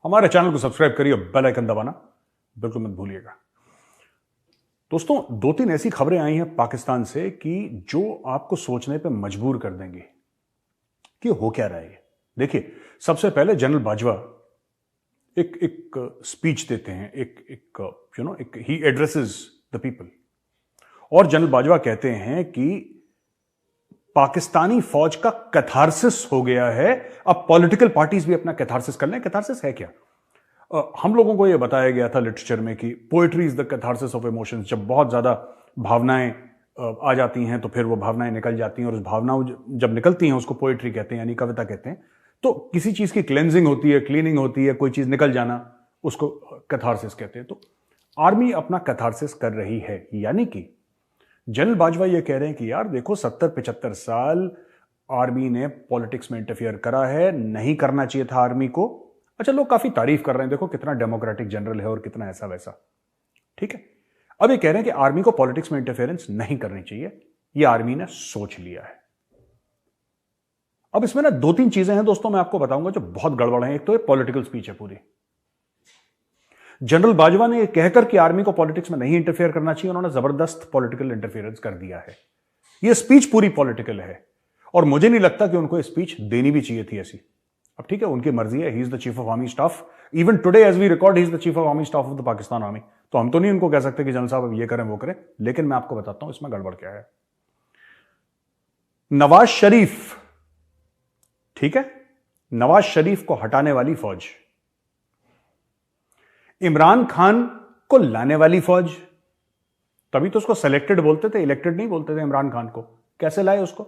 हमारे चैनल को सब्सक्राइब करिए, बेल आइकन दबाना बिल्कुल मत भूलिएगा। दोस्तों, दो तीन ऐसी खबरें आई हैं पाकिस्तान से कि जो आपको सोचने पे मजबूर कर देंगी कि हो क्या रहा है। देखिए, सबसे पहले जनरल बाजवा एक स्पीच देते हैं, एक ही एड्रेसेस द पीपल, और जनरल बाजवा कहते हैं कि पाकिस्तानी फौज का कैथारसिस हो गया है, अब पॉलिटिकल पार्टीज भी अपना कैथारसिस कर लें। कैथारसिस है क्या? हम लोगों को यह बताया गया था लिटरेचर में कि poetry is the catharsis of emotions. जब बहुत ज्यादा भावनाएं आ जाती हैं तो फिर वो भावनाएं निकल जाती हैं, और उस भावनाओं जब निकलती हैं उसको पोएट्री कहते हैं, यानी कविता कहते हैं। तो किसी चीज की क्लेंजिंग होती है, क्लीनिंग होती है, कोई चीज निकल जाना, उसको कैथारसिस कहते हैं। तो आर्मी अपना कैथारसिस कर रही है, यानी कि जनरल बाजवा ये कह रहे हैं कि यार देखो, 70-75 साल आर्मी ने पॉलिटिक्स में इंटरफियर करा है, नहीं करना चाहिए था आर्मी को। अच्छा, लोग काफी तारीफ कर रहे हैं, देखो कितना डेमोक्रेटिक जनरल है और कितना ऐसा वैसा, ठीक है। अब ये कह रहे हैं कि आर्मी को पॉलिटिक्स में इंटरफेरेंस नहीं करनी चाहिए, ये आर्मी ने सोच लिया है। अब इसमें ना दो तीन चीजें हैं दोस्तों, मैं आपको बताऊंगा जो बहुत गड़बड़ है। एक तो ये पॉलिटिकल स्पीच है पूरी। जनरल बाजवा ने यह कहकर कि आर्मी को पॉलिटिक्स में नहीं इंटरफेयर करना चाहिए, उन्होंने जबरदस्त पॉलिटिकल इंटरफेरेंस कर दिया है। यह स्पीच पूरी पॉलिटिकल है, और मुझे नहीं लगता कि उनको यह स्पीच देनी भी चाहिए थी ऐसी। अब ठीक है, उनकी मर्जी है, he is the chief of army staff. Even today as we record, he is the chief of army staff of the Pakistan army. तो हम तो नहीं उनको कह सकते कि जनरल साहब अब ये करें वो करें, लेकिन मैं आपको बताता हूं इसमें गड़बड़ क्या है। नवाज शरीफ, ठीक है, नवाज शरीफ को हटाने वाली फौज, इमरान खान को लाने वाली फौज। तभी तो उसको सेलेक्टेड बोलते थे, इलेक्टेड नहीं बोलते थे इमरान खान को। कैसे लाए उसको?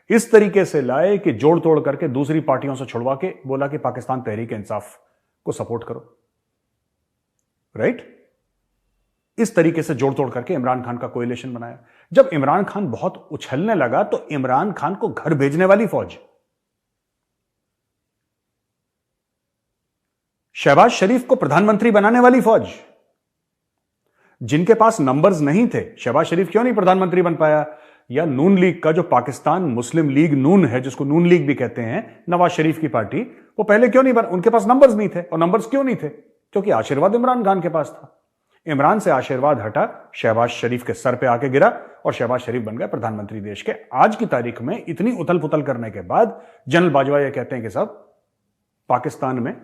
इस तरीके से लाए कि जोड़ तोड़ करके दूसरी पार्टियों से छुड़वा के बोला कि पाकिस्तान तहरीक इंसाफ को सपोर्ट करो, राइट। इस तरीके से जोड़ तोड़ करके इमरान खान का कोएलिशन बनाया। जब इमरान खान बहुत उछलने लगा तो इमरान खान को घर भेजने वाली फौज, शहबाज शरीफ को प्रधानमंत्री बनाने वाली फौज, जिनके पास नंबर्स नहीं थे। शहबाज शरीफ क्यों नहीं प्रधानमंत्री बन पाया? या नून लीग का जो पाकिस्तान मुस्लिम लीग नून है, जिसको नून लीग भी कहते हैं, नवाज शरीफ की पार्टी, वो पहले क्यों नहीं बन? उनके पास नंबर्स नहीं थे। और नंबर्स क्यों नहीं थे? क्योंकि आशीर्वाद इमरान खान के पास था। इमरान से आशीर्वाद हटा, शहबाज शरीफ के सर पे आके गिरा, और शहबाज शरीफ बन गए प्रधानमंत्री देश के। आज की तारीख में इतनी उथल पुथल करने के बाद जनरल बाजवा ये कहते हैं कि साहब, पाकिस्तान में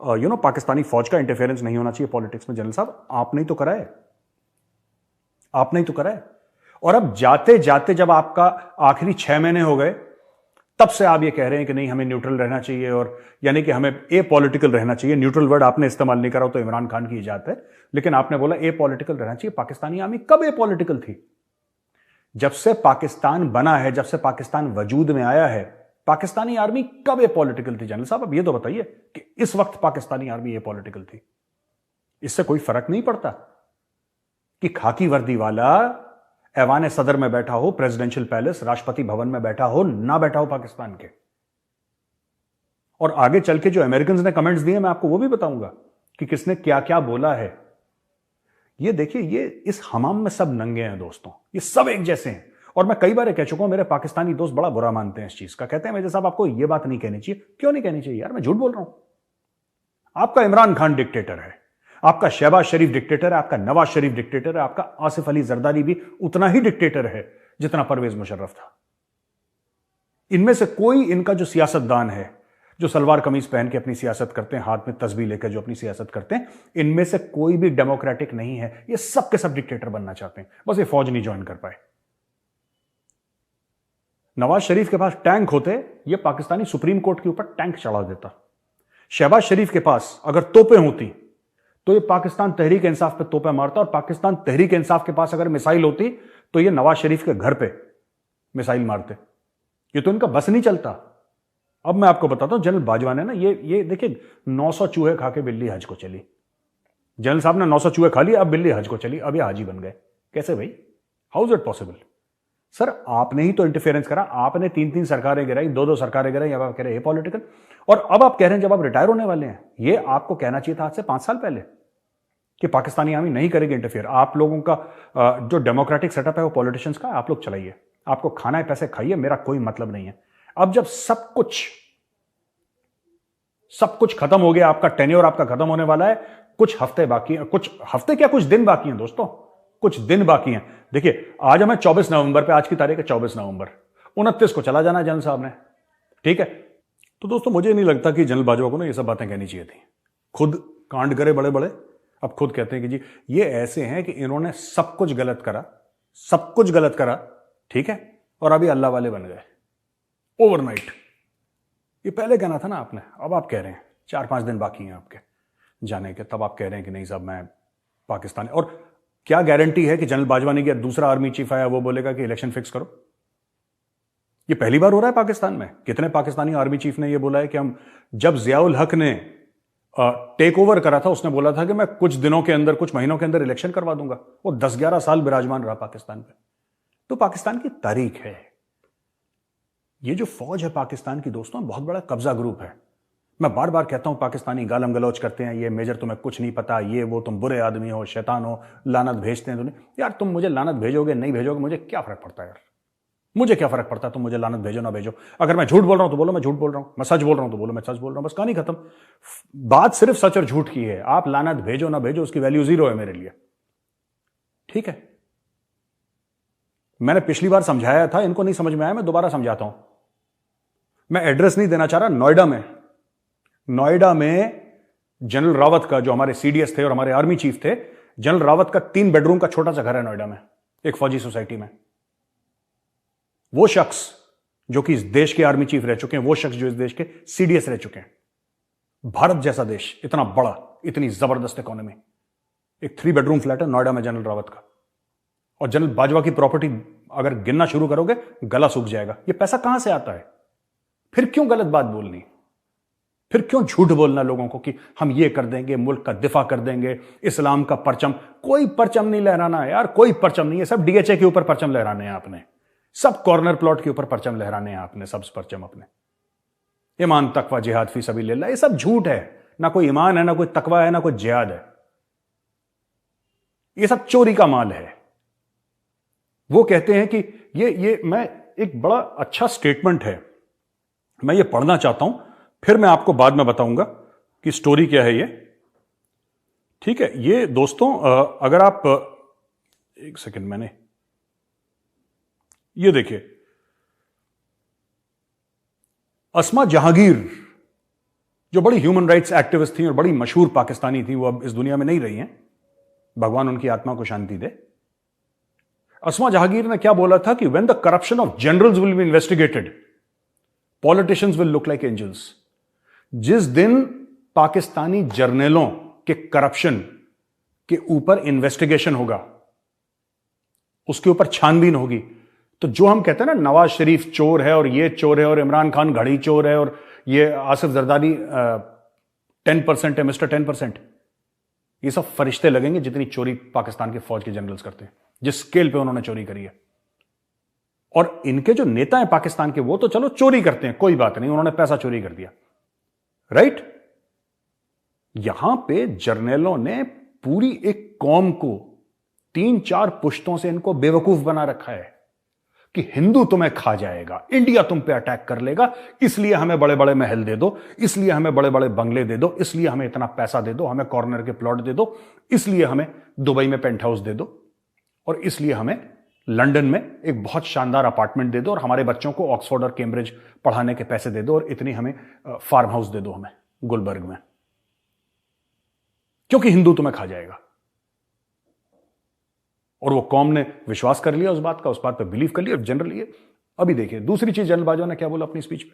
पाकिस्तानी फौज का इंटरफेरेंस नहीं होना चाहिए पॉलिटिक्स में। जनरल साहब, आपने ही तो कराए, आपने ही तो कराए। और अब जाते जाते जब आपका आखिरी 6 महीने हो गए, तब से आप ये कह रहे हैं कि नहीं, हमें न्यूट्रल रहना चाहिए, और यानी कि हमें ए पॉलिटिकल रहना चाहिए। न्यूट्रल वर्ड आपने इस्तेमाल नहीं करा, तो इमरान खान की इजाजत है, लेकिन आपने बोला ए पॉलिटिकल रहना चाहिए। पाकिस्तानी आर्मी कब ए पॉलिटिकल थी? जब से पाकिस्तान बना है, जब से पाकिस्तान वजूद में आया है, पाकिस्तानी आर्मी कब ए पॉलिटिकल थी? जनरल साहब, अब ये तो बताइए कि इस वक्त पाकिस्तानी आर्मी ए पॉलिटिकल थी। इससे कोई फर्क नहीं पड़ता कि खाकी वर्दी वाला ऐवान सदर में बैठा हो, प्रेसिडेंशियल पैलेस, राष्ट्रपति भवन में बैठा हो, ना बैठा हो पाकिस्तान के। और आगे चल के जो अमेरिकन ने कमेंट्स दिए, मैं आपको वो भी बताऊंगा कि किसने क्या क्या बोला है। ये देखिए, ये इस हमाम में सब नंगे हैं दोस्तों, ये सब एक जैसे हैं। और मैं कई बार कह चुका हूं, मेरे पाकिस्तानी दोस्त बड़ा बुरा मानते हैं इस चीज का। कहते हैं मेजर साहब, आपको ये बात नहीं कहनी चाहिए। क्यों नहीं कहनी चाहिए यार? मैं झूठ बोल रहा हूं? आपका इमरान खान डिक्टेटर है, आपका शहबाज शरीफ डिक्टेटर है, आपका नवाज शरीफ डिक्टेटर है, आपका आसिफ अली जरदारी भी उतना ही डिक्टेटर है जितना परवेज मुशर्रफ था। इनमें से कोई, इनका जो सियासतदान है, जो सलवार कमीज पहन के अपनी सियासत करते हैं, हाथ में तस्बीह लेकर जो अपनी सियासत करते हैं, इनमें से कोई भी डेमोक्रेटिक नहीं है। ये सब के सब डिक्टेटर बनना चाहते हैं, बस ये फौज नहीं ज्वाइन कर पाए। नवाज शरीफ के पास टैंक होते, ये पाकिस्तानी सुप्रीम कोर्ट के ऊपर टैंक चढ़ा देता। शहबाज शरीफ के पास अगर तोपें होती तो ये पाकिस्तान तहरीक इंसाफ पे तोपें मारता, और पाकिस्तान तहरीक इंसाफ के पास अगर मिसाइल होती तो ये नवाज शरीफ के घर पे मिसाइल मारते। ये तो इनका बस नहीं चलता। अब मैं आपको बताता हूं, जनरल बाजवा ने ना ये देखिए, 900 चूहे खा के बिल्ली हज को चली। जनरल साहब ने 900 चूहे खा लिए, अब बिल्ली हज को चली, अब ये हाजी बन गए। कैसे भाई? How is it possible? Sir, आपने ही तो इंटरफेरेंस करा, आपने 3-3 सरकारें गिराई, 2-2 सरकारें गिराई, अब आप कह रहे हैं पॉलिटिकल। और अब आप कह रहे हैं जब आप रिटायर होने वाले हैं, ये आपको कहना चाहिए था आज से 5 साल पहले कि पाकिस्तानी आर्मी नहीं करेगी इंटरफेयर। आप लोगों का जो डेमोक्रेटिक सेटअप है वो पॉलिटिशियंस का, आप लोग चलाइए, आपको खाना है पैसे खाइए, मेरा कोई मतलब नहीं है। अब जब सब कुछ खत्म हो गया, आपका टेन्योर आपका खत्म होने वाला है, कुछ हफ्ते बाकी हैं, कुछ हफ्ते क्या, कुछ दिन बाकी हैं दोस्तों, कुछ दिन बाकी हैं। देखिए आज हमें 24 नवंबर पे, आज की तारीख है 24 नवंबर, 29 को चला जाना है जनरल साहब ने, ठीक है। तो दोस्तों मुझे नहीं लगता कि जनरल बाजवा को ना ये सब बातें कहनी चाहिए थी, खुद कांड करे बड़े बड़े, अब खुद कहते हैं कि जी ये ऐसे हैं कि इन्होंने सब कुछ गलत करा, सब कुछ गलत करा, ठीक है, और अभी अल्लाह वाले बन गए ओवरनाइट। ये पहले कहना था ना आपने, अब आप कह रहे हैं 4-5 दिन बाकी हैं आपके जाने के, तब आप कह रहे हैं कि नहीं साहब मैं पाकिस्तान। और क्या गारंटी है कि जनरल बाजवा ने, दूसरा आर्मी चीफ आया वो बोलेगा कि इलेक्शन फिक्स करो? ये पहली बार हो रहा है पाकिस्तान में। कितने पाकिस्तानी आर्मी चीफ ने ये बोला है कि हम, जब जियाउल हक ने टेक ओवर करा था उसने बोला था कि मैं कुछ दिनों के अंदर, कुछ महीनों के अंदर इलेक्शन करवा दूंगा। वो 10-11 साल विराजमान रहा पाकिस्तान पे। तो पाकिस्तान की तारीख है। ये जो फौज है पाकिस्तान की दोस्तों, बहुत बड़ा कब्जा ग्रुप है। मैं बार बार कहता हूं पाकिस्तानी गालम गलौज करते हैं, ये मेजर तुम्हें कुछ नहीं पता, ये वो, तुम बुरे आदमी हो, शैतान हो, लानत भेजते हैं तुम्हें। यार तुम मुझे लानत भेजोगे नहीं भेजोगे, मुझे क्या फर्क पड़ता है यार, मुझे क्या फर्क पड़ता है, तुम मुझे लानत भेजो ना भेजो। अगर मैं झूठ बोल रहा हूं तो बोलो मैं झूठ बोल रहा हूं, मैं सच बोल रहा हूं तो बोलो मैं सच बोल रहा हूं, बस कहानी खत्म। बात सिर्फ सच और झूठ की है। आप लानत भेजो ना भेजो, उसकी वैल्यू 0 है मेरे लिए, ठीक है। मैंने पिछली बार समझाया था, इनको नहीं समझ में आया, मैं दोबारा समझाता हूं। मैं एड्रेस नहीं देना चाह रहा। नोएडा में जनरल रावत का, जो हमारे सीडीएस थे और हमारे आर्मी चीफ थे, जनरल रावत का 3 बेडरूम का छोटा सा घर है नोएडा में, एक फौजी सोसाइटी में। वो शख्स जो कि इस देश के आर्मी चीफ रह चुके हैं, वो शख्स जो इस देश के सीडीएस रह चुके हैं, भारत जैसा देश, इतना बड़ा, इतनी जबरदस्त इकोनॉमी, एक 3 बेडरूम फ्लैट है नोएडा में जनरल रावत का। और जनरल बाजवा की प्रॉपर्टी अगर गिनना शुरू करोगे गला सूख जाएगा। ये पैसा कहां से आता है? फिर क्यों गलत बात बोलनी, फिर क्यों झूठ बोलना लोगों को कि हम ये कर देंगे, मुल्क का दिफा कर देंगे, इस्लाम का परचम। कोई परचम नहीं लहराना है यार, कोई परचम नहीं है। सब डीएचए के ऊपर परचम लहराने हैं आपने, सब कॉर्नर प्लॉट के ऊपर परचम लहराने हैं आपने, सब परचम अपने। ईमान तकवा जिहाद फी सबीलिल्लाह, ये सब झूठ है। ना कोई ईमान है, ना कोई तकवा है, ना कोई जिहाद है। ये सब चोरी का माल है। वो कहते हैं कि ये मैं, एक बड़ा अच्छा स्टेटमेंट है, मैं ये पढ़ना चाहता हूं, फिर मैं आपको बाद में बताऊंगा कि स्टोरी क्या है ये, ठीक है। ये दोस्तों अगर आप, एक सेकंड, मैंने ये देखिए, अस्मा जहांगीर जो बड़ी ह्यूमन राइट्स एक्टिविस्ट थी और बड़ी मशहूर पाकिस्तानी थी, वो अब इस दुनिया में नहीं रही हैं, भगवान उनकी आत्मा को शांति दे। अस्मा जहांगीर ने क्या बोला था कि when the corruption of generals will be investigated, politicians will look like angels. जिस दिन पाकिस्तानी जर्नलों के करप्शन के ऊपर इन्वेस्टिगेशन होगा, उसके ऊपर छानबीन होगी, तो जो हम कहते हैं ना नवाज शरीफ चोर है और ये चोर है और इमरान खान घड़ी चोर है और ये आसिफ जरदारी 10% है, मिस्टर 10%, ये सब फरिश्ते लगेंगे जितनी चोरी पाकिस्तान के फौज के जनरल्स करते हैं, जिस स्केल पे उन्होंने चोरी करी है। और इनके जो नेता हैं पाकिस्तान के, वो तो चलो चोरी करते हैं, कोई बात नहीं, उन्होंने पैसा चोरी कर दिया, राइट। यहां पे जर्नलों ने पूरी एक कौम को 3-4 पुश्तों से इनको बेवकूफ बना रखा है कि हिंदू तुम्हें खा जाएगा, इंडिया तुम पे अटैक कर लेगा, इसलिए हमें बड़े बड़े महल दे दो, इसलिए हमें बड़े बड़े बंगले दे दो, इसलिए हमें इतना पैसा दे दो, हमें कॉर्नर के प्लॉट दे दो, इसलिए हमें दुबई में पेंट हाउस दे दो, और इसलिए हमें लंदन में एक बहुत शानदार अपार्टमेंट दे दो, और हमारे बच्चों को ऑक्सफोर्ड और कैम्ब्रिज पढ़ाने के पैसे दे दो, और इतनी हमें फार्म हाउस दे दो हमें गुलबर्ग में, क्योंकि हिंदू तुम्हें खा जाएगा। और वो कौम ने विश्वास कर लिया उस बात का, उस बात पर बिलीव कर लिया। जनरल ये अभी देखिए दूसरी चीज, जनरल बाजवा ने क्या बोला अपनी स्पीच में।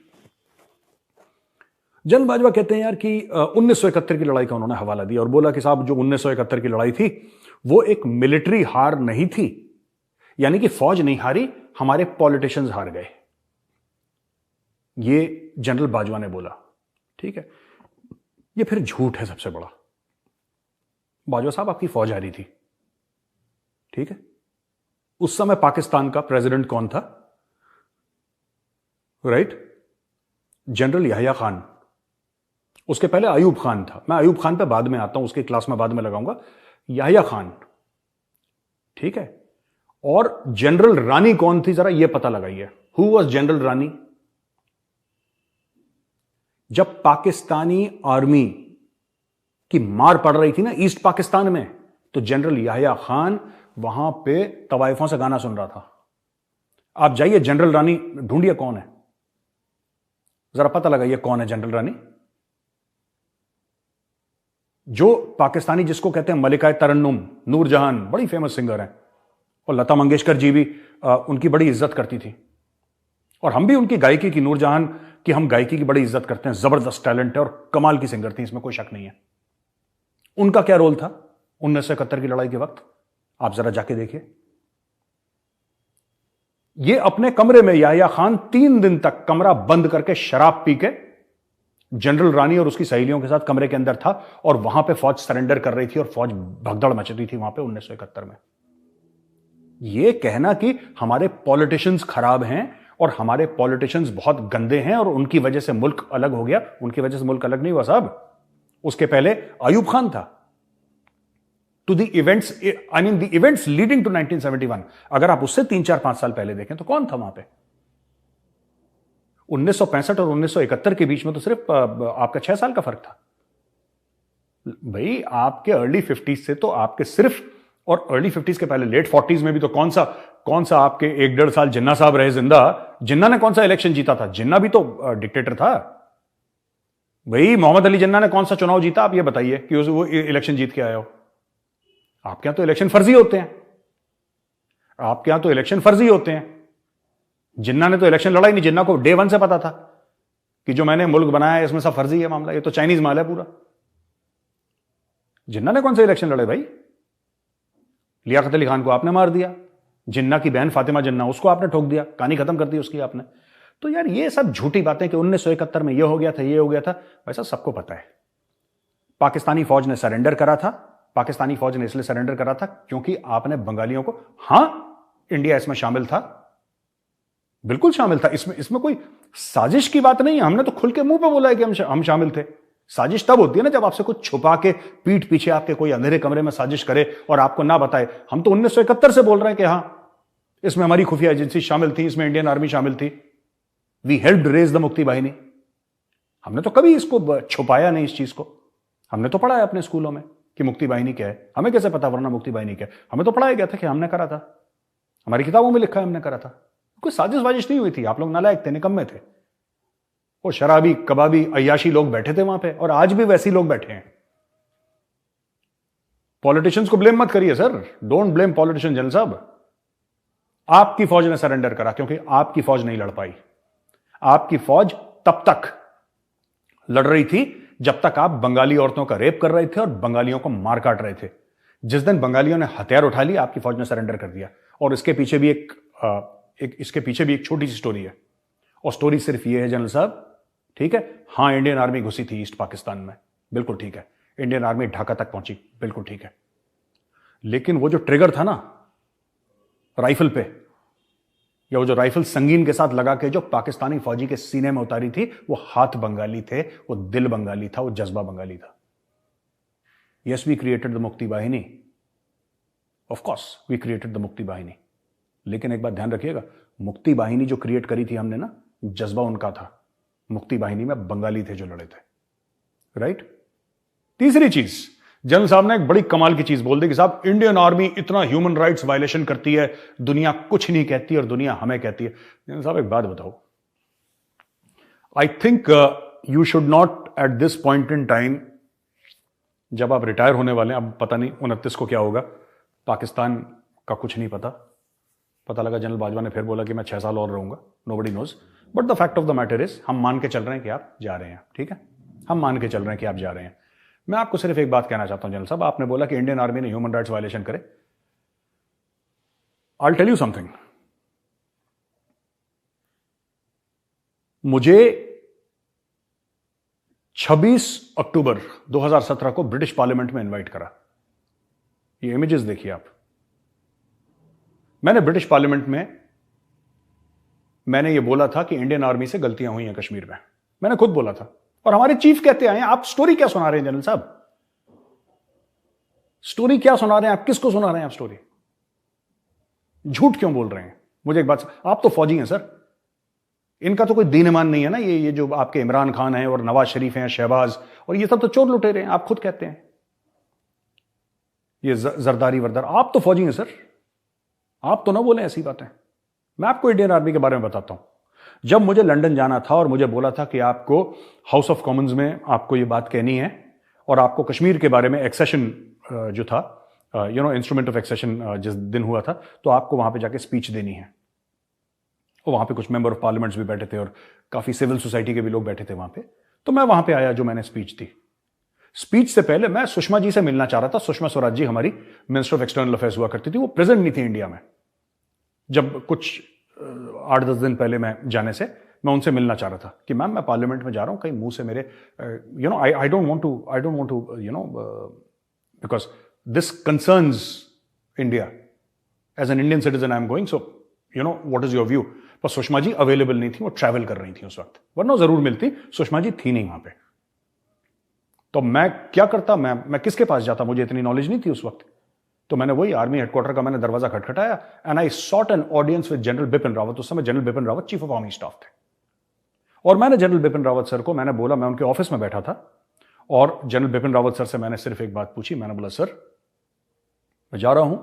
जनरल बाजवा कहते हैं यार कि 1971 की लड़ाई का उन्होंने हवाला दिया और बोला कि साहब जो 1971 की लड़ाई थी वो एक मिलिट्री हार नहीं थी, यानी कि फौज नहीं हारी, हमारे पॉलिटिशियंस हार गए। ये जनरल बाजवा ने बोला, ठीक है। ये फिर झूठ है सबसे बड़ा। बाजवा साहब आपकी फौज हारी थी, ठीक है। उस समय पाकिस्तान का प्रेसिडेंट कौन था, राइट? जनरल याहिया खान। उसके पहले अयूब खान था। मैं अयूब खान पे बाद में आता हूं, उसकी क्लास में बाद में लगाऊंगा। याहिया खान, ठीक है। और जनरल रानी कौन थी, जरा यह पता लगाइए। हु वाज जनरल रानी? जब पाकिस्तानी आर्मी की मार पड़ रही थी ना ईस्ट पाकिस्तान में, तो जनरल याहिया खान वहां पे तवाइफों से गाना सुन रहा था। आप जाइए जनरल रानी ढूंढिए कौन है, जरा पता लगाइए कौन है जनरल रानी। जो पाकिस्तानी जिसको कहते हैं मलिका तरन्नुम, नूरजहान बड़ी फेमस सिंगर हैं, और लता मंगेशकर जी भी उनकी बड़ी इज्जत करती थी, और हम भी उनकी गायकी की, नूरजहान की हम गायकी की बड़ी इज्जत करते हैं। जबरदस्त टैलेंट है और कमाल की सिंगर थी, इसमें कोई शक नहीं है। उनका क्या रोल था 1971 की लड़ाई के वक्त, आप जरा जाके देखिए। ये अपने कमरे में याहिया खान 3 दिन तक कमरा बंद करके शराब पी के जनरल रानी और उसकी सहेलियों के साथ कमरे के अंदर था, और वहां पे फौज सरेंडर कर रही थी और फौज भगदड़ मच रही थी वहां पे 1971 में। यह कहना कि हमारे पॉलिटिशियंस खराब हैं और हमारे पॉलिटिशियंस बहुत गंदे हैं और उनकी वजह से मुल्क अलग हो गया, उनकी वजह से मुल्क अलग नहीं हुआ साहब। उसके पहले आयूब खान था। To the events, I mean the events leading to 1971, अगर आप उससे 3, 4, 5 साल पहले देखें तो कौन था वहां पे? 1965 और 1971 के बीच में तो सिर्फ आपका 6 साल का फर्क था भाई। आपके अर्ली 50s से तो आपके सिर्फ, और अर्ली 50s के पहले लेट 40s में भी तो कौन सा आपके 1-1.5 साल जिन्ना साहब रहे जिंदा। जिन्ना ने कौन सा इलेक्शन जीता था? जिन्ना भी तो डिक्टेटर था भाई। मोहम्मद अली जिन्ना ने कौन सा चुनाव जीता? आप ये बताइए कि वो इलेक्शन जीत के आया हो। आपके यहां तो इलेक्शन फर्जी होते हैं, आपके यहां तो इलेक्शन फर्जी होते हैं। जिन्ना ने तो इलेक्शन लड़ा ही नहीं। जिन्ना को डे 1 से पता था कि जो मैंने मुल्क बनाया है इसमें सब फर्जी है मामला, ये तो चाइनीज माल है पूरा। जिन्ना ने कौन से इलेक्शन लड़े भाई? लियाकत अली खान को आपने मार दिया, जिन्ना की बहन फातिमा जिन्ना उसको आपने ठोक दिया, कहानी खत्म कर दी उसकी आपने। तो यार ये सब झूठी बातें कि 1971 में ये हो गया था, ये हो गया था, वैसा सबको पता है। पाकिस्तानी फौज ने सरेंडर करा था। पाकिस्तानी फौज ने इसलिए सरेंडर करा था क्योंकि आपने बंगालियों को, हां इंडिया इसमें शामिल था, बिल्कुल शामिल था। इसमें कोई साजिश की बात नहीं है। हमने तो खुल के मुंह पे बोला है कि हम शामिल थे। साजिश तब होती है ना जब आपसे कुछ छुपा के पीठ पीछे आपके कोई अंधेरे कमरे में साजिश करे और आपको ना बताए। हम तो 1971 से बोल रहे हैं कि हां इसमें हमारी खुफिया एजेंसी शामिल थी, इसमें इंडियन आर्मी शामिल थी। We helped raise the Mukti वाहिनी। हमने तो कभी इसको छुपाया नहीं इस चीज को। हमने तो पढ़ा है अपने स्कूलों में कि मुक्ति वाहिनी क्या है। हमें कैसे पता वरना मुक्ति वाहिनी क्या है? हमें तो पढ़ाया गया था कि हमने करा था, हमारी किताबों में लिखा है हमने करा था। कोई साजिश वाजिश नहीं हुई थी। आप लोग नालायक थे, निकम्मे थे। वो शराबी कबाबी अय्याशी लोग बैठे थे वहां पे, और आज भी वैसे लोग बैठे हैं। पॉलिटिशियंस को ब्लेम मत करिए sir, don't blame politician general साहब। आपकी फौज ने सरेंडर करा क्योंकि आपकी फौज नहीं लड़ पाई। आपकी फौज तब तक लड़ रही थी जब तक आप बंगाली औरतों का रेप कर रहे थे और बंगालियों को मार काट रहे थे। जिस दिन बंगालियों ने हथियार उठा लिया, आपकी फौज ने सरेंडर कर दिया। और इसके पीछे भी एक छोटी सी स्टोरी है, और स्टोरी सिर्फ ये है जनरल साहब, ठीक है, हां इंडियन आर्मी घुसी थी ईस्ट पाकिस्तान में, बिल्कुल ठीक है। इंडियन आर्मी ढाका तक पहुंची, बिल्कुल ठीक है। लेकिन वो जो ट्रिगर था ना राइफल पे, या वो जो राइफल संगीन के साथ लगा के जो पाकिस्तानी फौजी के सीने में उतारी थी, वो हाथ बंगाली थे, वो दिल बंगाली था, वो जज्बा बंगाली था। Yes we created the Mukti Vahini, of course we created the Mukti Vahini. लेकिन एक बात ध्यान रखिएगा, मुक्ति वाहिनी जो क्रिएट करी थी हमने ना, जज्बा उनका था। मुक्ति वाहिनी में बंगाली थे जो लड़े थे, राइट। तीसरी चीज, जनरल साहब ने एक बड़ी कमाल की चीज बोल दी कि साहब इंडियन आर्मी इतना ह्यूमन राइट्स वायलेशन करती है, दुनिया कुछ नहीं कहती और दुनिया हमें कहती है। जनरल साहब एक बात बताओ, I think you should not at this point in time, जब आप रिटायर होने वाले हैं, अब पता नहीं 29 को क्या होगा, पाकिस्तान का कुछ नहीं पता लगा जनरल बाजवा ने फिर बोला कि मैं 6 साल और रहूंगा, nobody knows. But the fact of the matter is, हम मान के चल रहे हैं कि आप जा रहे हैं, ठीक है, हम मान के चल रहे हैं कि आप जा रहे हैं। मैं आपको सिर्फ एक बात कहना चाहता हूं जनरल साहब, आपने बोला कि इंडियन आर्मी ने ह्यूमन राइट्स वायलेशन करे। I will tell you something, मुझे 26 अक्टूबर 2017 को ब्रिटिश पार्लियामेंट में इनवाइट करा। ये इमेजेस देखिए आप। मैंने ब्रिटिश पार्लियामेंट में मैंने ये बोला था कि इंडियन आर्मी से गलतियां हुई हैं कश्मीर में, मैंने खुद बोला था। और हमारे चीफ कहते आए, आप स्टोरी क्या सुना रहे हैं जनरल साहब, स्टोरी क्या सुना रहे हैं आप, किसको सुना रहे हैं आप स्टोरी, झूठ क्यों बोल रहे हैं? मुझे एक बात, आप तो फौजी हैं सर, इनका तो कोई दीन ईमान नहीं है ना। ये जो आपके इमरान खान है और नवाज शरीफ हैं, शहबाज, और ये सब तो चोर लुटेरे हैं, आप खुद कहते हैं। ये जरदारी वरदार, आप तो फौजी हैं सर, आप तो ना बोलें ऐसी बातें। मैं आपको इंडियन आर्मी के बारे में बताता हूं। जब मुझे लंदन जाना था और मुझे बोला था कि आपको हाउस ऑफ कॉमन्स में आपको ये बात कहनी है और आपको कश्मीर के बारे में एक्सेशन जो था, इंस्ट्रूमेंट ऑफ एक्सेशन जिस दिन हुआ था, तो आपको वहां पे जाके स्पीच देनी है। और वहां पे कुछ मेंबर ऑफ पार्लियामेंट्स भी बैठे थे और काफी सिविल सोसाइटी के भी लोग बैठे थे वहां पे। तो मैं वहां पे आया, जो मैंने स्पीच दी। स्पीच से पहले मैं सुषमा जी से मिलना चाह रहा था। सुषमा स्वराज जी हमारी मिनिस्टर ऑफ एक्सटर्नल अफेयर्स हुआ करती थी, वो प्रेजेंट नहीं थी इंडिया में। जब कुछ 8-10 दिन पहले मैं जाने से मैं उनसे मिलना चाह रहा था कि मैम मैं पार्लियामेंट में जा रहा हूं, कहीं मुंह से मेरे I don't want to because this concerns India, as an Indian citizen I am going, so what is your view. पर सुषमा जी अवेलेबल नहीं थी, वो ट्रैवल कर रही थी उस वक्त, वरना जरूर मिलती। सुषमा जी थी नहीं वहां पे। तो मैं क्या करता, मैं किसके पास जाता, मुझे इतनी नॉलेज नहीं थी उस वक्त। तो मैंने वही आर्मी हेडक्वार्टर का मैंने दरवाजा खटखटाया and I short an audience with general Bipin Rawat. उस समय general Bipin Rawat chief of army staff थे। और मैंने जनरल बिपिन रावत सर को मैंने बोला, मैं उनके ऑफिस में बैठा था और जनरल बिपिन रावत सर से मैंने सिर्फ एक बात पूछी। मैंने बोला, सर मैं जा रहा हूं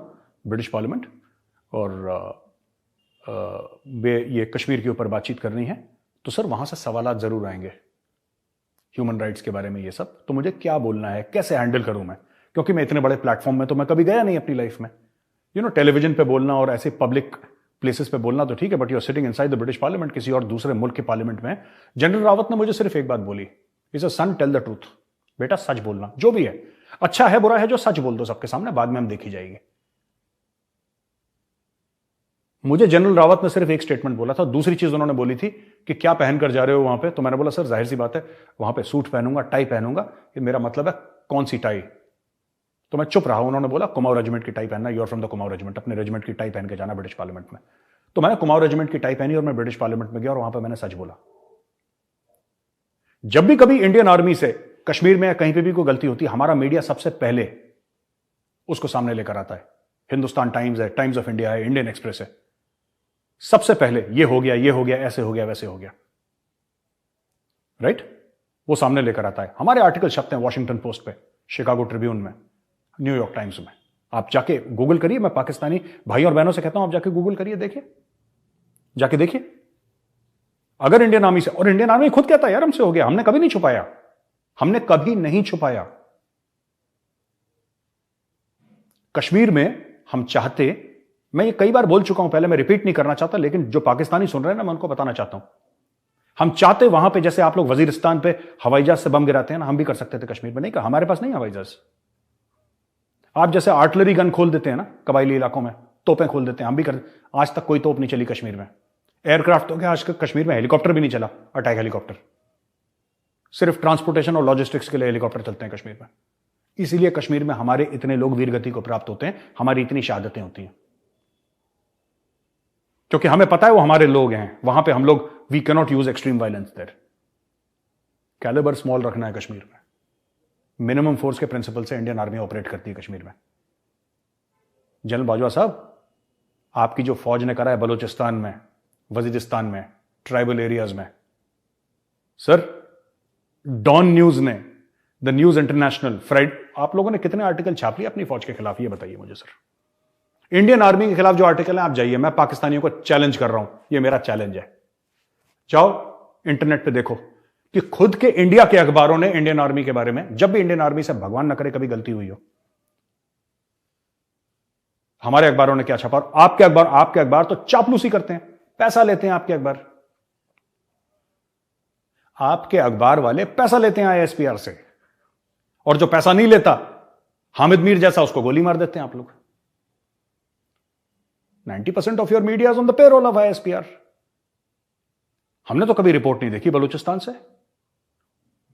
ब्रिटिश पार्लियामेंट और ये कश्मीर के ऊपर बातचीत करनी है, तो सर वहां से सवालात जरूर आएंगे ह्यूमन राइट्स के बारे में, ये सब, तो मुझे क्या बोलना है, कैसे हैंडल करूं मैं, क्योंकि मैं इतने बड़े प्लेटफॉर्म में तो मैं कभी गया नहीं अपनी लाइफ में। टेलीविजन पे बोलना और ऐसे पब्लिक प्लेसेस पे बोलना तो ठीक है, but you are sitting inside the British parliament, किसी और दूसरे मुल्क के पार्लियामेंट में। जनरल रावत ने मुझे सिर्फ एक बात बोली, as a son, tell the truth, बेटा सच बोलना, जो भी है, अच्छा है बुरा है, जो सच बोल दो सबके सामने, बाद में हम देखी जाएगी। मुझे जनरल रावत ने सिर्फ एक स्टेटमेंट बोला था। दूसरी चीज उन्होंने बोली थी कि क्या पहनकर जा रहे हो वहां पे, तो मैंने बोला सर जाहिर सी बात है वहां पे सूट पहनूंगा, टाई पहनूंगा, ये मेरा मतलब है कौन सी टाई। तो मैं चुप रहा। उन्होंने बोला कुमाऊं रेजिमेंट की टाई पहनना, you are from the Kumaon regiment, अपने रेजिमेंट की टाई पहन के जाना ब्रिटिश पार्लियामेंट में। तो मैंने कुमाऊं रेजिमेंट की टाई पहनी और मैं ब्रिटिश पार्लियामेंट में गया और वहां पर मैंने सच बोला। जब भी कभी इंडियन आर्मी से कश्मीर में या कहीं पर भी कोई गलती होती है, हमारा मीडिया सबसे पहले उसको सामने लेकर आता है। हिंदुस्तान टाइम्स है, टाइम्स ऑफ इंडिया है, इंडियन एक्सप्रेस है, सबसे पहले ये हो गया, ऐसे हो गया, वैसे हो गया, राइट, वो सामने लेकर आता है। हमारे आर्टिकल छपते हैं वॉशिंगटन पोस्ट पे, शिकागो ट्रिब्यून में, न्यूयॉर्क टाइम्स में। आप जाके गूगल करिए, मैं पाकिस्तानी भाई और बहनों से कहता हूं आप जाके गूगल करिए, देखिए, जाके देखिए। अगर इंडियन आर्मी से, और इंडियन आर्मी खुद कहता है यार हमसे हो गया, हमने कभी नहीं छुपाया, हमने कभी नहीं छुपाया। कश्मीर में हम चाहते, मैं ये कई बार बोल चुका हूं पहले, मैं रिपीट नहीं करना चाहता, लेकिन जो पाकिस्तानी सुन रहे हैं ना, मैं उनको बताना चाहता हूं। हम चाहते वहां पे, जैसे आप लोग वजीरिस्तान पे हवाई जहाज से बम गिराते हैं ना, हम भी कर सकते थे कश्मीर में। नहीं कहा, हमारे पास नहीं हवाई जहाज। आप जैसे आर्टिलरी गन खोल देते हैं ना कबायली इलाकों में, तोपें खोल देते हैं, हम भी कर। आज तक कोई तोप नहीं चली कश्मीर में। एयरक्राफ्ट तो क्या, आज कश्मीर में हेलीकॉप्टर भी नहीं चला, अटैक हेलीकॉप्टर। सिर्फ ट्रांसपोर्टेशन और लॉजिस्टिक्स के लिए हेलीकॉप्टर चलते हैं कश्मीर में। इसीलिए कश्मीर में हमारे इतने लोग वीरगति को प्राप्त होते हैं, हमारी इतनी शहादतें होती हैं, क्योंकि हमें पता है वो हमारे लोग हैं। वहां पे हम लोग, we can not use extreme violence there. Caliber small रखना है कश्मीर में। मिनिमम फोर्स के प्रिंसिपल से इंडियन आर्मी ऑपरेट करती है कश्मीर में। जनरल बाजवा साहब, आपकी जो फौज ने करा है बलूचिस्तान में, वजीरिस्तान में, ट्राइबल एरियाज में, सर डॉन न्यूज ने, द न्यूज इंटरनेशनल, फ्राइड, आप लोगों ने कितने आर्टिकल छाप लिए अपनी फौज के खिलाफ, ये बताइए मुझे सर। इंडियन आर्मी के खिलाफ जो आर्टिकल है, आप जाइए, मैं पाकिस्तानियों को चैलेंज कर रहा हूं, ये मेरा चैलेंज है। जाओ इंटरनेट पे देखो कि खुद के इंडिया के अखबारों ने इंडियन आर्मी के बारे में, जब भी इंडियन आर्मी से भगवान न करे कभी गलती हुई हो, हमारे अखबारों ने क्या छापा। और आपके अखबार तो चापलूसी करते हैं, पैसा लेते हैं आपके अखबार। आपके अखबार वाले पैसा लेते हैं आईएसपीआर से, और जो पैसा नहीं लेता, हामिद मीर जैसा, उसको गोली मार देते हैं आप लोग। 90% of your media is on the payroll of ISPR. हमने तो कभी रिपोर्ट नहीं देखी बलूचिस्तान से।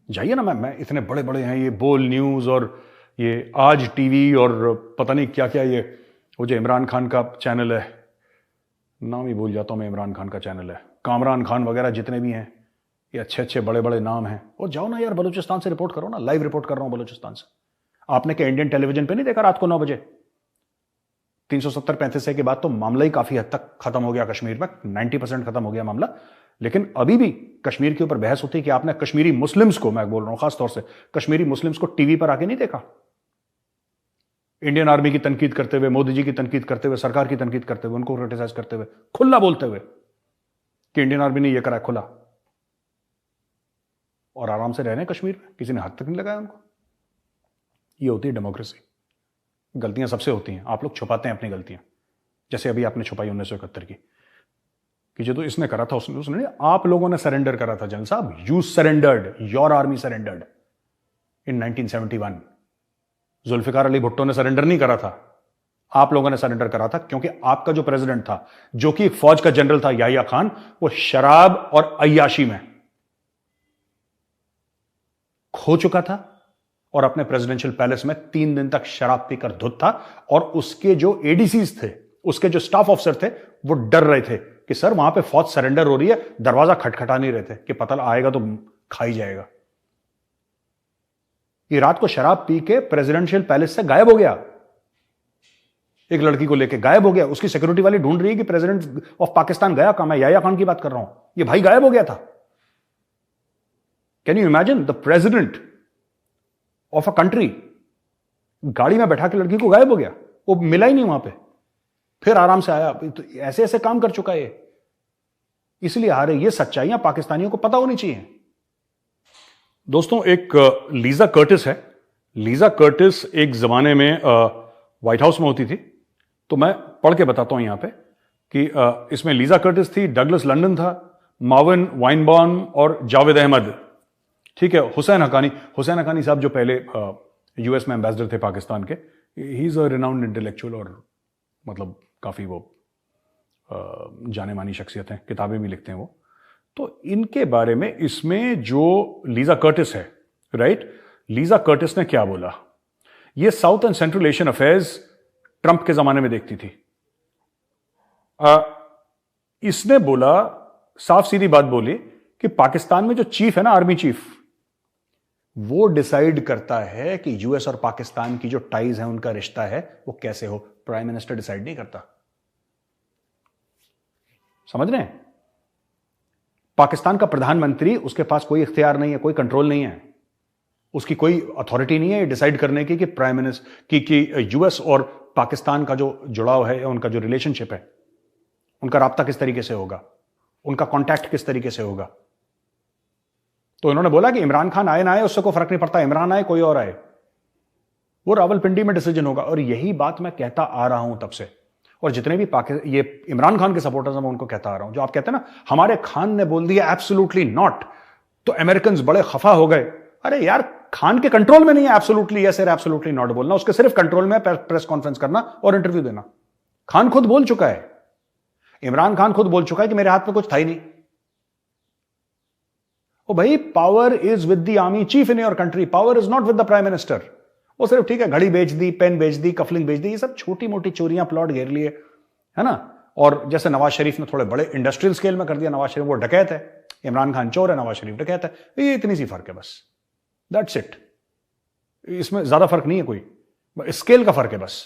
जाइए ना, मैं इतने बड़े बड़े हैं ये बोल न्यूज और ये आज टीवी और पता नहीं क्या क्या, ये वो जो इमरान खान का चैनल है, नाम ही भूल जाता हूं मैं, इमरान खान का चैनल है, कामरान खान वगैरह जितने भी हैं, ये अच्छे अच्छे बड़े बड़े नाम हैं। और जाओ ना यार बलूचिस्तान से रिपोर्ट करो ना, लाइव रिपोर्ट कर रहा हूं बलूचिस्तान से। आपने क्या इंडियन टेलीविजन पे नहीं देखा रात को 9 बजे? 370-35 के बाद तो मामला ही काफी हद तक खत्म हो गया कश्मीर में, 90% खत्म हो गया मामला। लेकिन अभी भी कश्मीर के ऊपर बहस होती है कि आपने कश्मीरी मुस्लिम्स को, मैं बोल रहा हूं खासतौर से कश्मीरी मुस्लिम्स को, टीवी पर आके नहीं देखा इंडियन आर्मी की तनकीद करते हुए, मोदी जी की तनकीद करते हुए, सरकार की तनकीद करते हुए, उनको क्रिटिसाइज करते हुए, खुला बोलते हुए कि इंडियन आर्मी ने यह करा खुला, और आराम से रह रहे हैं कश्मीर में, किसी ने हाथ तक नहीं लगाया उनको। ये होती है डेमोक्रेसी। गलतियां सबसे होती हैं, आप लोग छुपाते हैं अपनी गलतियां, जैसे अभी आपने छुपाई 1971 की कि जो तो इसने करा था उसने नहीं, आप लोगों ने सरेंडर करा था। जनरल साहब, you surrendered, your army surrendered in 1971। Zulfikar Ali Bhutto ने सरेंडर नहीं करा था, आप लोगों ने सरेंडर करा था, क्योंकि आपका जो प्रेसिडेंट था, जो कि फौज का जनरल था, याहिया खान, वो शराब और अय्याशी में खो चुका था और अपने प्रेसिडेंशियल पैलेस में 3 दिन तक शराब पीकर धुत था। और उसके जो एडीसीज थे, उसके जो स्टाफ ऑफिसर थे, वो डर रहे थे कि सर वहां पे फौज सरेंडर हो रही है, दरवाजा खटखटा नहीं रहे थे कि पता आएगा तो खा ही जाएगा। ये रात को शराब पी के प्रेसिडेंशियल पैलेस से गायब हो गया, एक लड़की को लेके गायब हो गया। उसकी सिक्योरिटी वाली ढूंढ रही है कि प्रेसिडेंट ऑफ पाकिस्तान गया कहां। मैं याहिया खान की बात कर रहा हूं, ये भाई गायब हो गया था। Can you imagine, the president of a country गाड़ी में बैठा के लड़की को गायब हो गया, वो मिला ही नहीं वहां पे, फिर आराम से आया। तो ऐसे ऐसे काम कर चुका है, इसलिए हारे। ये सच्चाइयां पाकिस्तानियों को पता होनी चाहिए। दोस्तों, एक लीजा कर्टिस है। लीजा कर्टिस एक जमाने में व्हाइट हाउस में होती थी, तो मैं पढ़ के बताता हूं यहां पे कि इसमें लीजा कर्टिस थी, डगलस लंडन था, मार्विन वाइनबॉर्न और जावेद अहमद, ठीक है, हुसैन हकानी साहब जो पहले यूएस में एम्बेसडर थे पाकिस्तान के, he is a renowned intellectual और मतलब काफी वो जाने मानी शख्सियत हैं, किताबें भी लिखते हैं वो। तो इनके बारे में इसमें जो लीजा कर्टिस है, राइट, लीजा कर्टिस ने क्या बोला, ये south and central Asian affairs Trump के जमाने में देखती थी। इसने बोला, साफ सीधी बात बोली कि पाकिस्तान में जो चीफ है ना, आर्मी चीफ, वो डिसाइड करता है कि यूएस और पाकिस्तान की जो टाइज है, उनका रिश्ता है, वो कैसे हो। प्राइम मिनिस्टर डिसाइड नहीं करता। समझ रहे हैं? पाकिस्तान का प्रधानमंत्री, उसके पास कोई इख्तियार नहीं है, कोई कंट्रोल नहीं है, उसकी कोई अथॉरिटी नहीं है डिसाइड करने की कि प्राइम मिनिस्टर की यूएस और पाकिस्तान का जो जुड़ाव है, उनका जो रिलेशनशिप है, उनका राब्ता किस तरीके से होगा, उनका कांटेक्ट किस तरीके से होगा। तो इन्होंने बोला कि इमरान खान आए ना आए उससे कोई फर्क नहीं पड़ता, इमरान आए कोई और आए, वो रावलपिंडी में डिसीजन होगा। और यही बात मैं कहता आ रहा हूं तब से, और जितने भी ये इमरान खान के सपोर्टर्स हैं, मैं उनको कहता आ रहा हूं, जो आप कहते हैं ना हमारे खान ने बोल दिया एब्सोल्युटली नॉट, तो अमेरिकन बड़े खफा हो गए। अरे यार, खान के कंट्रोल में नहीं है एब्सोल्युटली यस और एब्सोल्युटली नॉट बोलना, उसके सिर्फ कंट्रोल में प्रेस कॉन्फ्रेंस करना और इंटरव्यू देना। खान खुद बोल चुका है, इमरान खान खुद बोल चुका है कि मेरे हाथ में कुछ था ही नहीं। ओ भाई, power is with the army chief in your country, power is not with the prime minister. वो सिर्फ ठीक है, घड़ी बेच दी, पेन बेच दी, कफलिंग बेच दी, ये सब छोटी मोटी चोरियां, प्लॉट घेर लिए, है ना। और जैसे नवाज शरीफ ने थोड़े बड़े इंडस्ट्रियल स्केल में कर दिया, नवाज शरीफ वो डकैत है, इमरान खान चोर है, नवाज शरीफ डकैत है, ये इतनी सी फर्क है बस, दैट्स इट। इसमें ज्यादा फर्क नहीं है कोई, स्केल का फर्क है बस,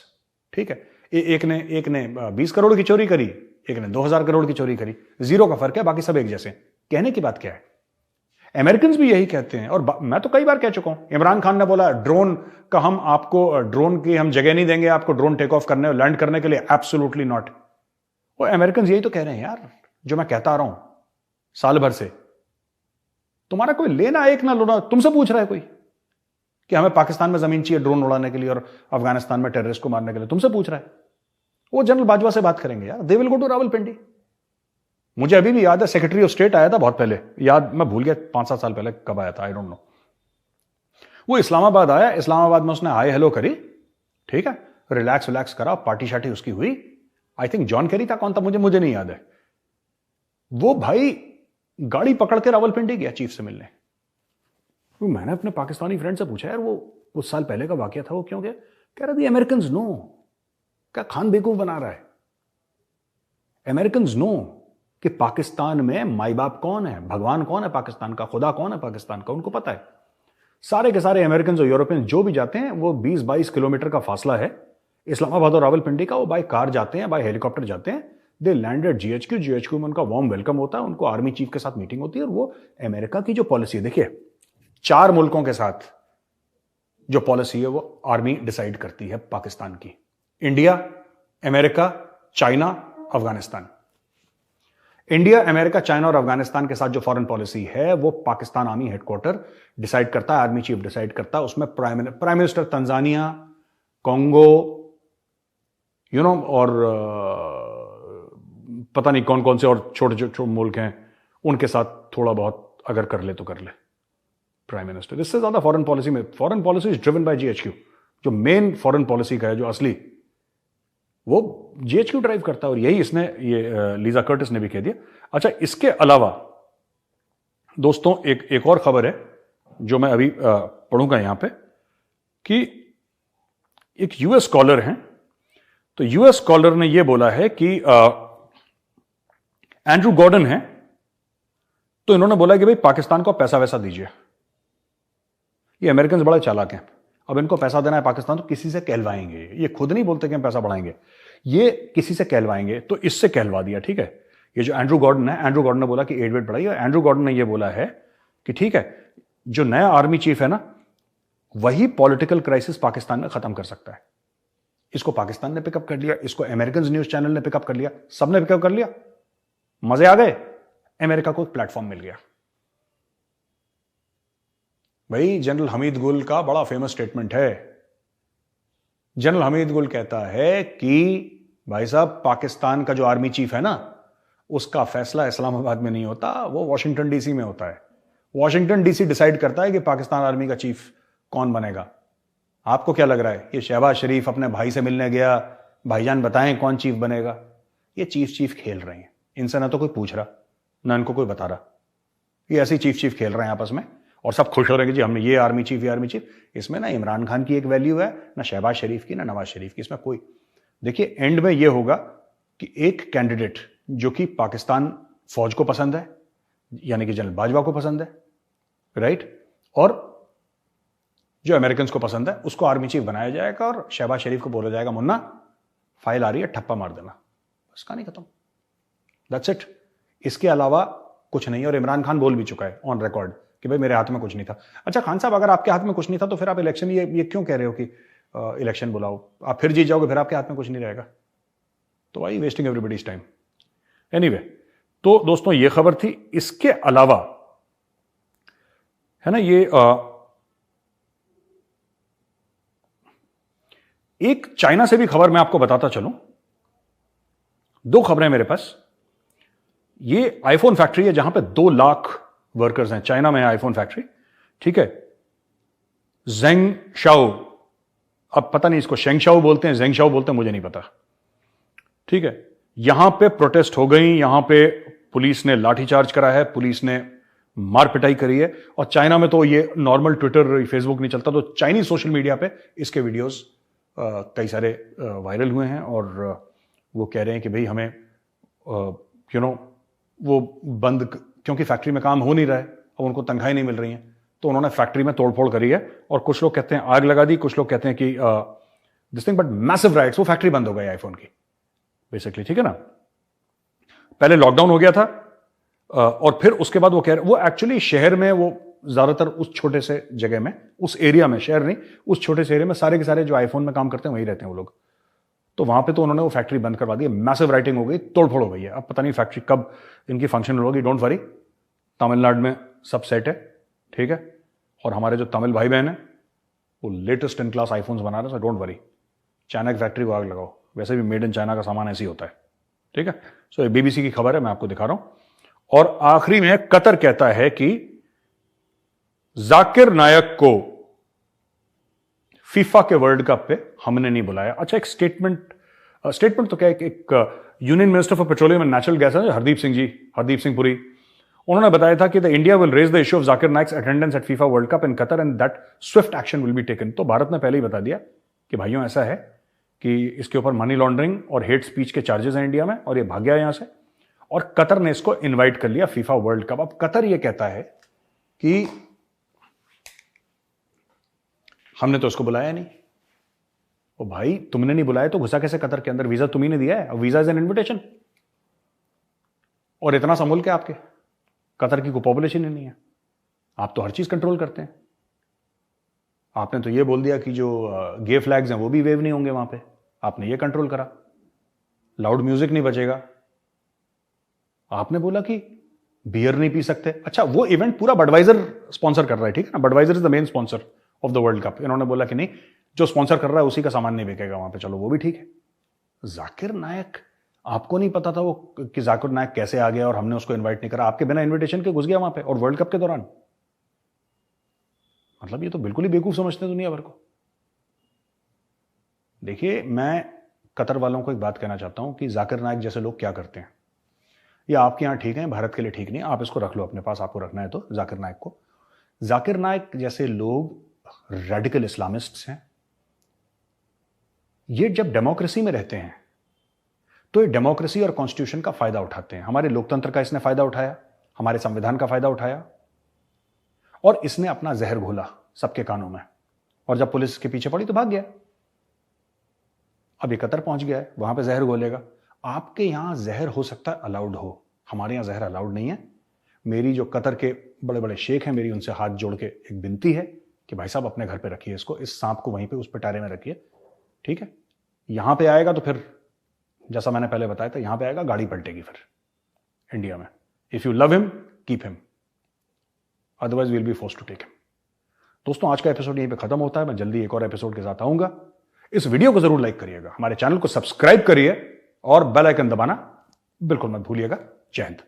ठीक है। एक ने 20 करोड़ की चोरी करी, एक ने 2000 करोड़ की चोरी करी, जीरो का फर्क है, बाकी सब एक जैसे। कहने की बात क्या है, अमेरिकन भी यही कहते हैं, और मैं तो कई बार कह चुका हूं। इमरान खान ने बोला ड्रोन का हम आपको, ड्रोन की हम जगह नहीं देंगे आपको ड्रोन टेक ऑफ करने और लैंड करने के लिए, एब्सोल्युटली नॉट। और अमेरिकन यही तो कह रहे हैं यार, जो मैं कहता आ रहा हूं साल भर से। तुम्हारा कोई लेना एक ना लोना, तुमसे पूछ रहा है कोई कि हमें पाकिस्तान में जमीन चाहिए ड्रोन उड़ाने के लिए और अफगानिस्तान में टेररिस्ट को मारने के लिए, तुमसे पूछ रहा है। वो जनरल बाजवा से बात करेंगे यार, they will go to Rawalpindi. मुझे अभी भी याद है, सेक्रेटरी ऑफ स्टेट आया था बहुत पहले, याद मैं भूल गया 5-7 साल पहले कब आया था, आई डोंट नो। वो इस्लामाबाद आया, इस्लामाबाद में उसने हाय हेलो करी, ठीक है, रिलैक्स करा, पार्टी शार्टी उसकी हुई। आई थिंक जॉन कैरी था, कौन था मुझे नहीं याद है। वो भाई गाड़ी पकड़ के रावलपिंडी गया चीफ से मिलने। तो मैंने अपने पाकिस्तानी फ्रेंड से पूछा यार, वो कुछ साल पहले का वाकया था, वो क्यों गया? कह रहा दी अमेरिकन नो, क्या खान बेवकूफ बना रहा है। अमेरिकन नो कि पाकिस्तान में माई बाप कौन है, भगवान कौन है पाकिस्तान का, खुदा कौन है पाकिस्तान का, उनको पता है। सारे के सारे अमेरिकन और यूरोपियन जो भी जाते हैं, वो 20-22 किलोमीटर का फासला है इस्लामाबाद और रावलपिंडी का, वो बाय कार जाते हैं, बाय हेलीकॉप्टर जाते हैं, दे लैंडेड जीएचक्यू। जीएचक्यू में उनका वार्म वेलकम होता है, उनको आर्मी चीफ के साथ मीटिंग होती है, और वो अमेरिका की जो पॉलिसी है, देखिए 4 मुल्कों के साथ जो पॉलिसी है वो आर्मी डिसाइड करती है पाकिस्तान की। India, America, China, Afghanistan. India, America, China और अफगानिस्तान के साथ जो फॉरेन पॉलिसी है वो पाकिस्तान आर्मी हेडक्वार्टर डिसाइड करता है, आर्मी चीफ डिसाइड करता है। उसमें प्राइम मिनिस्टर तंजानिया, कॉन्गो, और पता नहीं कौन कौन से और छोटे छोटे मुल्क हैं, उनके साथ थोड़ा बहुत अगर कर ले तो कर ले प्राइम मिनिस्टर। इससे ज्यादा फॉरेन पॉलिसी में, foreign policy is driven by GHQ. जो मेन फॉरेन पॉलिसी का है, जो असली, वो जीएचक्यू ड्राइव करता है, और यही इसने, ये लीजा कर्टिस ने भी कह दिया। अच्छा, इसके अलावा दोस्तों एक और खबर है जो मैं अभी पढ़ूंगा यहां पे, कि एक यूएस स्कॉलर हैं, तो यूएस स्कॉलर ने यह बोला है कि एंड्रू गॉर्डन है, तो इन्होंने बोला कि भाई पाकिस्तान को पैसा वैसा दीजिए। ये अमेरिकन बड़े चालाक हैं, अब इनको पैसा देना है पाकिस्तान तो किसी से कहलवाएंगे। ये खुद नहीं बोलते कि हम पैसा बढ़ाएंगे, ये किसी से कहलवाएंगे, तो इससे कहलवा दिया। ठीक है, ये जो एंड्रू गॉर्डन है, एंड्रू गॉर्डन ने बोला कि एड वेट बढ़ाइए, और एंड्रू गॉर्डन ने ये बोला है कि ठीक है, जो नया आर्मी चीफ है ना, वही पॉलिटिकल क्राइसिस पाकिस्तान में खत्म कर सकता है। इसको पाकिस्तान ने पिकअप कर लिया, इसको अमेरिकन न्यूज चैनल ने पिकअप कर लिया, सबने पिकअप कर लिया, मजे आ गए, अमेरिका को एक प्लेटफॉर्म मिल गया। भाई जनरल हमीद गुल का बड़ा फेमस स्टेटमेंट है। जनरल हमीद गुल कहता है कि भाई साहब, पाकिस्तान का जो आर्मी चीफ है ना, उसका फैसला इस्लामाबाद में नहीं होता, वो वॉशिंगटन डीसी में होता है। वॉशिंगटन डीसी डिसाइड करता है कि पाकिस्तान आर्मी का चीफ कौन बनेगा। आपको क्या लग रहा है, ये शहबाज शरीफ अपने भाई से मिलने गया, भाईजान बताएं कौन चीफ बनेगा? ये चीफ खेल रहे हैं, इनसे ना तो कोई पूछ रहा, ना इनको कोई बता रहा। ये ऐसे चीफ खेल रहे हैं आपस में, और सब खुश हो रहे हैं कि जी हमने ये आर्मी चीफ। इसमें ना इमरान खान की एक वैल्यू है, ना शहबाज शरीफ की, ना नवाज शरीफ की, इसमें कोई। देखिए एंड में ये होगा कि एक कैंडिडेट जो कि पाकिस्तान फौज को पसंद है, यानी कि जनरल बाजवा को पसंद है, राइट, और जो अमेरिकन को पसंद है, उसको आर्मी चीफ बनाया जाएगा, और शहबाज शरीफ को बोला जाएगा मुन्ना फाइल आ रही है, ठप्पा मार देना, बस कहानी खत्म, दैट्स इट। इसके अलावा कुछ नहीं। और इमरान खान बोल भी चुका है ऑन रिकॉर्ड कि भाई मेरे हाथ में कुछ नहीं था। अच्छा खान साहब, अगर आपके हाथ में कुछ नहीं था तो फिर आप इलेक्शन, ये क्यों कह रहे हो कि इलेक्शन बुलाओ, आप फिर जीत जाओगे, फिर आपके हाथ में कुछ नहीं रहेगा, तो भाई वेस्टिंग एवरीबॉडीज टाइम। एनीवे, तो दोस्तों ये खबर थी। इसके अलावा है ना, ये एक चाइना से भी खबर मैं आपको बताता चलूं। 2 खबरें मेरे पास। ये आईफोन फैक्ट्री है जहां पे 2 लाख वर्कर्स हैं, चाइना में है आईफोन फैक्ट्री, ठीक है। जेंग शाओ, अब पता नहीं इसको शेंग शाओ बोलते हैं, जेंग शाओ बोलते हैं, मुझे नहीं पता, ठीक है। यहां पे प्रोटेस्ट हो गई, यहां पे पुलिस ने लाठीचार्ज करा है, पुलिस ने मार पिटाई करी है। और चाइना में तो ये नॉर्मल ट्विटर फेसबुक नहीं चलता, तो चाइनीज सोशल मीडिया पे इसके वीडियोस कई सारे वायरल हुए हैं, और वो कह रहे हैं कि भाई हमें वो बंद, क्योंकि फैक्ट्री में काम हो नहीं रहा है, अब उनको तनख्वाही नहीं मिल रही है, तो उन्होंने फैक्ट्री में तोड़फोड़ करी है। और कुछ लोग कहते हैं आग लगा दी, कुछ लोग कहते हैं कि this thing, but massive rights, वो फैक्ट्री बंद हो गई आईफोन की बेसिकली, ठीक है ना। पहले लॉकडाउन हो गया था, और फिर उसके बाद वो कह रहे, वो एक्चुअली शहर में, वो ज्यादातर उस छोटे से जगह में, उस एरिया में, शहर नहीं, उस छोटे से एरिया में सारे के सारे जो आईफोन में काम करते हैं वहीं रहते हैं वो लोग। तो वहां पे तो उन्होंने वो फैक्ट्री बंद करवा दी, मैसिव राइटिंग हो गई, तोड़फोड़ हो गई है। अब पता नहीं फैक्ट्री कब इनकी फंक्शनल होगी, डोंट वरी, तमिलनाडु में सब सेट है, ठीक है। और हमारे जो तमिल भाई बहन है वो लेटेस्ट इन क्लास आईफोन्स बना रहे हैं, डोंट वरी, चाइना की फैक्ट्री को आग लगाओ, वैसे भी मेड इन चाइना का सामान ऐसे ही होता है, ठीक है। सो ये बीबीसी की खबर है, मैं आपको दिखा रहा हूं। और आखिरी में कतर कहता है कि जाकिर नायक को फीफा के वर्ल्ड कप पे हमने नहीं बुलाया। अच्छा, एक स्टेटमेंट तो क्या, एक union minister for petroleum and natural gas है हरदीप सिंह पुरी, उन्होंने बताया था कि the India will raise the issue of Zakir Naik's attendance at FIFA World Cup in Qatar and that swift action will be taken. तो भारत ने पहले ही बता दिया कि भाइयों ऐसा है कि इसके ऊपर मनी लॉन्ड्रिंग और हेट स्पीच के चार्जेस हैं इंडिया में, और ये भाग गया यहां से, और कतर ने इसको इन्वाइट कर लिया फीफा वर्ल्ड कप। अब कतर ये कहता है कि हमने तो उसको बुलाया नहीं। ओ भाई, तुमने नहीं बुलाया तो घुसा कैसे कतर के अंदर? वीजा तुम्ही ने दिया है, वीजा इज एन इन्विटेशन, और इतना सा मुल्क है आपके, कतर की कोई पॉपुलेशन ही नहीं है, आप तो हर चीज कंट्रोल करते हैं। आपने तो ये बोल दिया कि जो गे फ्लैग्स हैं वो भी वेव नहीं होंगे वहां पे, आपने ये कंट्रोल करा। लाउड म्यूजिक नहीं बचेगा। आपने बोला कि बियर नहीं पी सकते। अच्छा, वो इवेंट पूरा बडवाइजर स्पॉन्सर कर रहा है, ठीक है ना, Budweiser is the main sponsor of the world cup. इन्होंने बोला कि नहीं, जो स्पॉन्सर कर रहा है उसी का सामान नहीं बिकेगा वहां पे, चलो वो भी ठीक है। जाकिर नायक, आपको नहीं पता था वो कि जाकिर नायक कैसे आ गया और हमने उसको इन्वाइट नहीं करा, आपके बिना इन्विटेशन के घुस गया वहां पे, और वर्ल्ड कप के दौरान। मतलब ये तो बिल्कुल ही बेवकूफ समझते हैं दुनिया भर को। देखिए, मैं कतर वालों को एक बात कहना चाहता हूं कि जाकिर नायक जैसे लोग क्या करते हैं, ये आपके यहां ठीक है, भारत के लिए ठीक नहीं, आप इसको रख लो अपने पास, आपको रखना है तो जाकिर नायक को। जाकिर नायक जैसे लोग रेडिकल इस्लामिस्ट्स हैं। ये जब डेमोक्रेसी में रहते हैं तो ये डेमोक्रेसी और कॉन्स्टिट्यूशन का फायदा उठाते हैं। हमारे लोकतंत्र का इसने फायदा उठाया, हमारे संविधान का फायदा उठाया, और इसने अपना जहर घोला सबके कानों में, और जब पुलिस के पीछे पड़ी तो भाग गया। अब ये कतर पहुंच गया है, वहां पे जहर घोलेगा। आपके यहां जहर हो सकता है अलाउड हो, हमारे यहां जहर अलाउड नहीं है। मेरी जो कतर के बड़े बड़े शेख हैं, मेरी उनसे हाथ जोड़ के एक विनती है कि भाई साहब अपने घर पे रखिए इसको, इस सांप को वहीं पे उस पिटारे में रखिए, ठीक है। यहां पे आएगा तो फिर जैसा मैंने पहले बताया था, यहां पे आएगा गाड़ी पलटेगी फिर इंडिया में। If you love him keep him, otherwise will be forced to take him. दोस्तों, आज का एपिसोड यहीं पे खत्म होता है। मैं जल्दी एक और एपिसोड के साथ आऊंगा। इस वीडियो को जरूर लाइक करिएगा, हमारे चैनल को सब्सक्राइब करिए और बेल आइकन दबाना बिल्कुल मत भूलिएगा। जय हिंद।